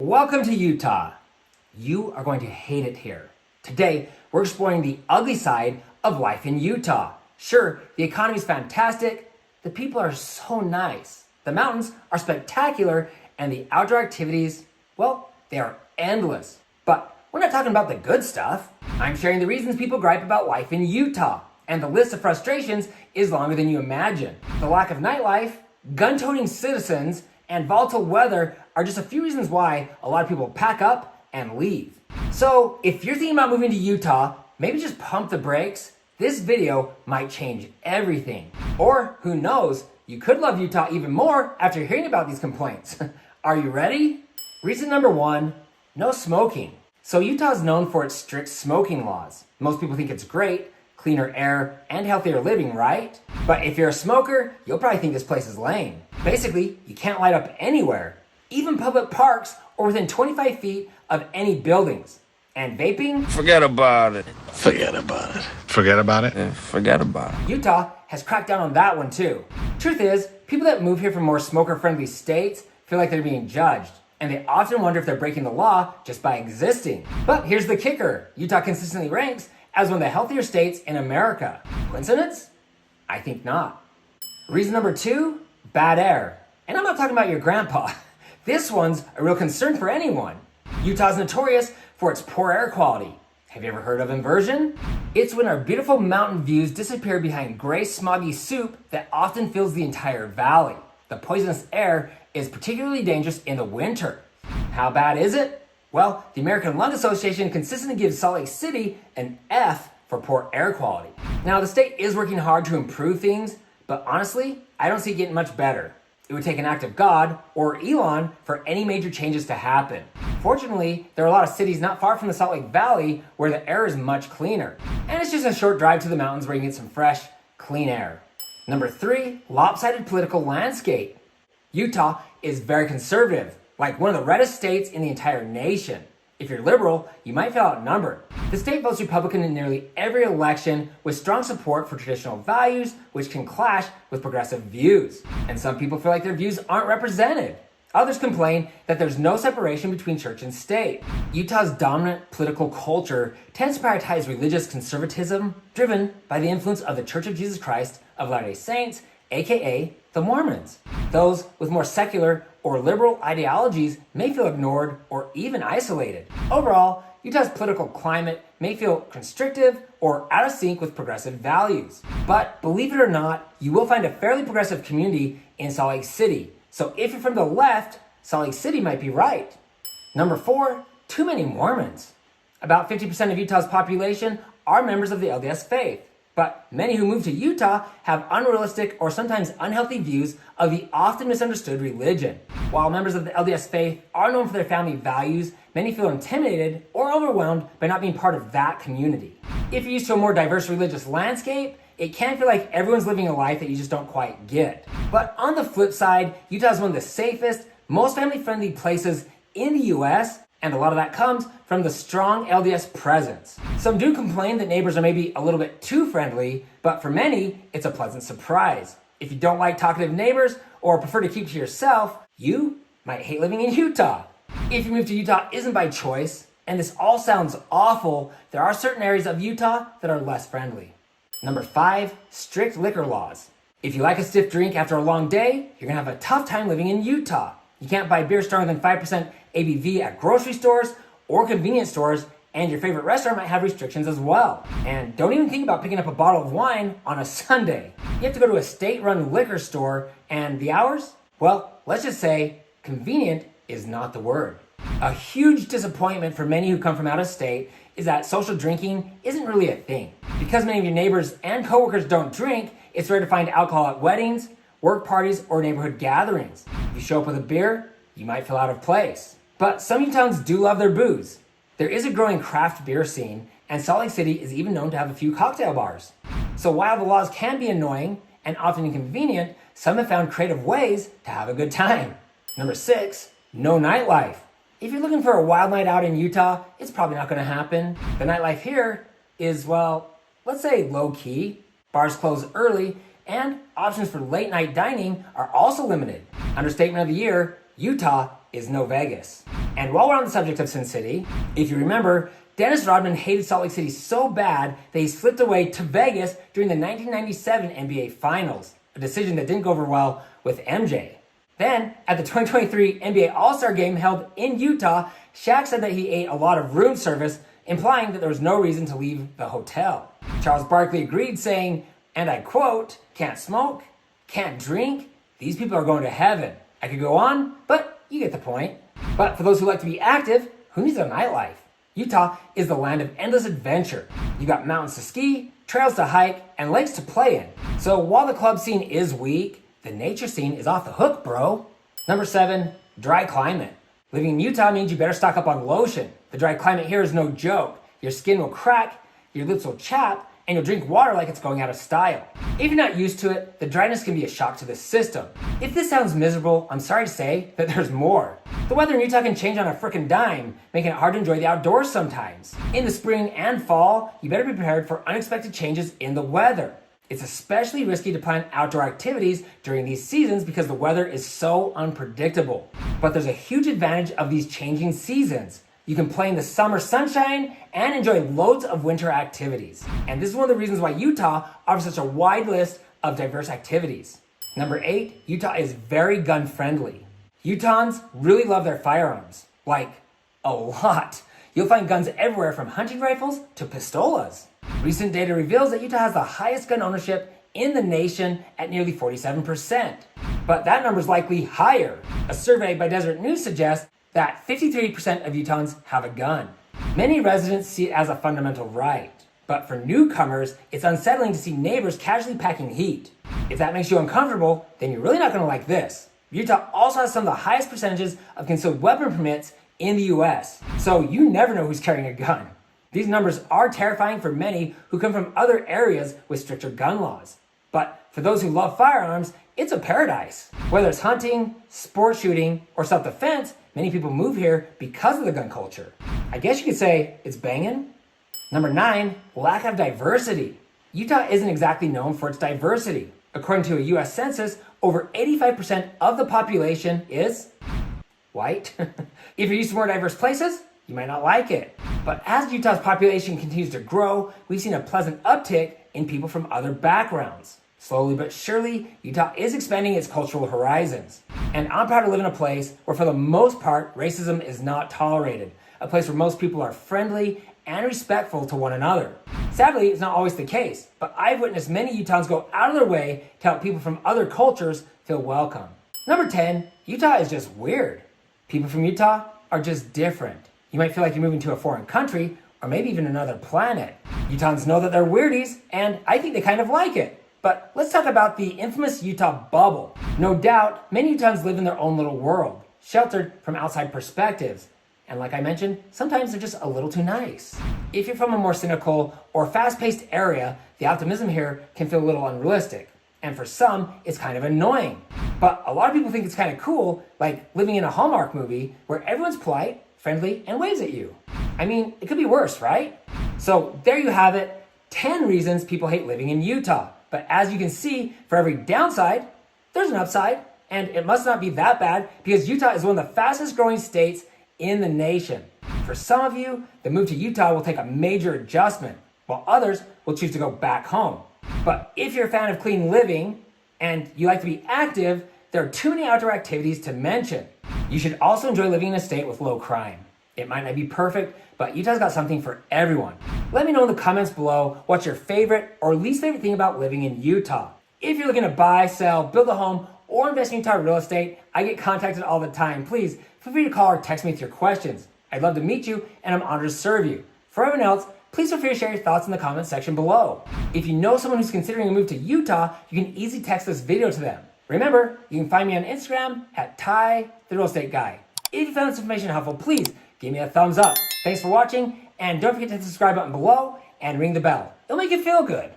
Welcome to Utah. You are going to hate it here. Today, we're exploring the ugly side of life in Utah. Sure, the economy is fantastic, the people are so nice, the mountains are spectacular, and the outdoor activities, well, they are endless. But we're not talking about the good stuff. I'm sharing the reasons people gripe about life in Utah, and the list of frustrations is longer than you imagine. The lack of nightlife, gun-toting citizens, and volatile weather are just a few reasons why a lot of people pack up and leave. So if you're thinking about moving to Utah, maybe just pump the brakes. This video might change everything. Or who knows, you could love Utah even more after hearing about these complaints. Are you ready? Reason number one, no smoking. So Utah is known for its strict smoking laws. Most people think it's great, cleaner air, and healthier living, right? But if you're a smoker, you'll probably think this place is lame. Basically, you can't light up anywhere, even public parks or within 25 feet of any buildings. And vaping? Forget about it. Forget about it. Forget about it? Yeah, forget about it. Utah has cracked down on that one too. Truth is, people that move here from more smoker-friendly states feel like they're being judged, and they often wonder if they're breaking the law just by existing. But here's the kicker. Utah consistently ranks as one of the healthier states in America. Coincidence? I think not. Reason number two, bad air. And I'm not talking about your grandpa. This one's a real concern for anyone. Utah's notorious for its poor air quality. Have you ever heard of inversion? It's when our beautiful mountain views disappear behind gray smoggy soup that often fills the entire valley. The poisonous air is particularly dangerous in the winter. How bad is it? Well, the American Lung Association consistently gives Salt Lake City an F for poor air quality. Now, the state is working hard to improve things, but honestly, I don't see it getting much better. It would take an act of God or Elon for any major changes to happen. Fortunately, there are a lot of cities not far from the Salt Lake Valley where the air is much cleaner. And it's just a short drive to the mountains where you can get some fresh, clean air. Number three, lopsided political landscape. Utah is very conservative, like one of the reddest states in the entire nation. If you're liberal, you might feel outnumbered. The state votes Republican in nearly every election with strong support for traditional values, which can clash with progressive views. And some people feel like their views aren't represented. Others complain that there's no separation between church and state. Utah's dominant political culture tends to prioritize religious conservatism, driven by the influence of the Church of Jesus Christ of Latter-day Saints, aka the Mormons. Those with more secular or liberal ideologies may feel ignored or even isolated. Overall, Utah's political climate may feel constrictive or out of sync with progressive values. But believe it or not, you will find a fairly progressive community in Salt Lake City. So if you're from the left, Salt Lake City might be right. Number four, too many Mormons. About 50% of Utah's population are members of the LDS faith. But many who move to Utah have unrealistic or sometimes unhealthy views of the often misunderstood religion. While members of the LDS faith are known for their family values, many feel intimidated or overwhelmed by not being part of that community. If you're used to a more diverse religious landscape, it can feel like everyone's living a life that you just don't quite get. But on the flip side, Utah is one of the safest, most family-friendly places in the US, and a lot of that comes from the strong LDS presence. Some do complain that neighbors are maybe a little bit too friendly, but for many, it's a pleasant surprise. If you don't like talkative neighbors or prefer to keep to yourself, you might hate living in Utah. If your move to Utah isn't by choice, and this all sounds awful, there are certain areas of Utah that are less friendly. Number five, strict liquor laws. If you like a stiff drink after a long day, you're gonna have a tough time living in Utah. You can't buy beer stronger than 5% ABV at grocery stores or convenience stores, and your favorite restaurant might have restrictions as well. And don't even think about picking up a bottle of wine on a Sunday. You have to go to a state-run liquor store, and the hours? Well, let's just say convenient is not the word. A huge disappointment for many who come from out of state is that social drinking isn't really a thing. Because many of your neighbors and coworkers don't drink, it's rare to find alcohol at weddings, work parties, or neighborhood gatherings. If you show up with a beer, you might feel out of place. But some Utahns do love their booze. There is a growing craft beer scene, and Salt Lake City is even known to have a few cocktail bars. So while the laws can be annoying and often inconvenient, some have found creative ways to have a good time. Number six, no nightlife. If you're looking for a wild night out in Utah, it's probably not gonna happen. The nightlife here is, well, let's say low-key. Bars close early, and options for late night dining are also limited. Understatement of the year, Utah is no Vegas. And while we're on the subject of Sin City, if you remember, Dennis Rodman hated Salt Lake City so bad that he slipped away to Vegas during the 1997 NBA Finals, a decision that didn't go over well with MJ. Then, at the 2023 NBA All-Star Game held in Utah, Shaq said that he ate a lot of room service, implying that there was no reason to leave the hotel. Charles Barkley agreed, saying, and I quote, "Can't smoke, can't drink, these people are going to heaven." I could go on, but you get the point. But for those who like to be active, who needs a nightlife? Utah is the land of endless adventure. You got mountains to ski, trails to hike, and lakes to play in. So while the club scene is weak, the nature scene is off the hook, bro. Number 7, dry climate. Living in Utah means you better stock up on lotion. The dry climate here is no joke. Your skin will crack, your lips will chap, and you'll drink water like it's going out of style. If you're not used to it, the dryness can be a shock to the system. If this sounds miserable, I'm sorry to say that there's more. The weather in Utah can change on a frickin' dime, making it hard to enjoy the outdoors sometimes. In the spring and fall, you better be prepared for unexpected changes in the weather. It's especially risky to plan outdoor activities during these seasons because the weather is so unpredictable. But there's a huge advantage of these changing seasons. You can play in the summer sunshine and enjoy loads of winter activities. And this is one of the reasons why Utah offers such a wide list of diverse activities. Number 8, Utah is very gun friendly. Utahns really love their firearms. Like, a lot. You'll find guns everywhere from hunting rifles to pistolas. Recent data reveals that Utah has the highest gun ownership in the nation at nearly 47%. But that number is likely higher. A survey by Deseret News suggests that 53% of Utahns have a gun. Many residents see it as a fundamental right. But for newcomers, it's unsettling to see neighbors casually packing heat. If that makes you uncomfortable, then you're really not going to like this. Utah also has some of the highest percentages of concealed weapon permits in the US. So you never know who's carrying a gun. These numbers are terrifying for many who come from other areas with stricter gun laws. But for those who love firearms, it's a paradise. Whether it's hunting, sport shooting, or self-defense, many people move here because of the gun culture. I guess you could say it's banging. Number 9, lack of diversity. Utah isn't exactly known for its diversity. According to a US census, over 85% of the population is white. If you're used to more diverse places, you might not like it. But as Utah's population continues to grow, we've seen a pleasant uptick in people from other backgrounds. Slowly but surely, Utah is expanding its cultural horizons. And I'm proud to live in a place where for the most part, racism is not tolerated. A place where most people are friendly and respectful to one another. Sadly, it's not always the case, but I've witnessed many Utahns go out of their way to help people from other cultures feel welcome. Number 10, Utah is just weird. People from Utah are just different. You might feel like you're moving to a foreign country, or maybe even another planet. Utahns know that they're weirdies, and I think they kind of like it. But let's talk about the infamous Utah bubble. No doubt, many Utahns live in their own little world, sheltered from outside perspectives. And like I mentioned, sometimes they're just a little too nice. If you're from a more cynical or fast-paced area, the optimism here can feel a little unrealistic. And for some, it's kind of annoying. But a lot of people think it's kind of cool, like living in a Hallmark movie where everyone's polite, friendly, and waves at you. I mean, it could be worse, right? So there you have it, 10 reasons people hate living in Utah. But as you can see, for every downside, there's an upside. And it must not be that bad because Utah is one of the fastest growing states in the nation. For some of you, the move to Utah will take a major adjustment, while others will choose to go back home. But if you're a fan of clean living and you like to be active, there are too many outdoor activities to mention. You should also enjoy living in a state with low crime. It might not be perfect, but Utah's got something for everyone. Let me know in the comments below what's your favorite or least favorite thing about living in Utah. If you're looking to buy, sell, build a home, or invest in Utah real estate, I get contacted all the time. Please feel free to call or text me with your questions. I'd love to meet you, and I'm honored to serve you. For everyone else, please feel free to share your thoughts in the comments section below. If you know someone who's considering a move to Utah, you can easily text this video to them. Remember, you can find me on Instagram at Ty, the Real Estate Guy. If you found this information helpful, please give me a thumbs up. Thanks for watching, and don't forget to hit the subscribe button below and ring the bell. It'll make you feel good.